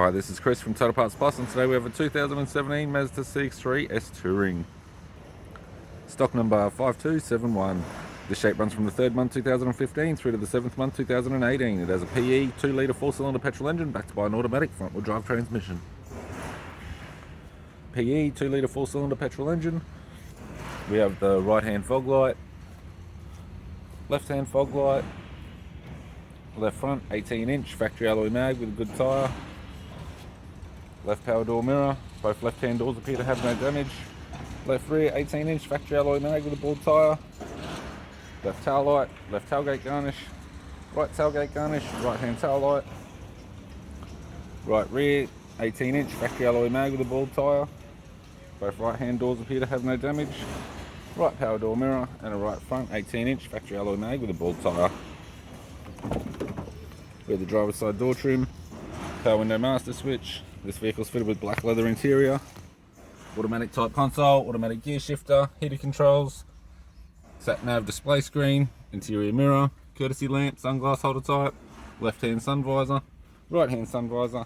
Hi, this is Chris from Total Parts Plus, and today we have a 2017 Mazda CX3 Touring. Stock number 5271. This shape runs from the 3rd month 2015 through to the 7th month 2018. It has a PE 2-litre 4-cylinder petrol engine backed by an automatic front-wheel drive transmission. PE 2-litre 4-cylinder petrol engine. We have the right-hand fog light, left-hand fog light, left front 18-inch factory alloy mag with a good tyre, left power door mirror, both left-hand doors appear to have no damage, left rear 18-inch factory alloy mag with a bald tyre, left tail light, left tailgate garnish, right tailgate garnish, right-hand tail light, right rear 18-inch factory alloy mag with a bald tyre, both right-hand doors appear to have no damage, right power door mirror, and a right front 18-inch factory alloy mag with a bald tyre. We have the driver's side door trim, power window master switch. This vehicle is fitted with black leather interior, automatic type console, automatic gear shifter, heated controls, sat nav display screen, interior mirror, courtesy lamp, sunglass holder type, left hand sun visor, right hand sun visor,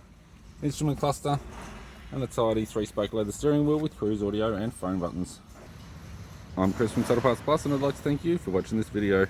instrument cluster, and a tidy 3-spoke leather steering wheel with cruise audio and phone buttons. I'm Chris from Total Parts Plus, and I'd like to thank you for watching this video.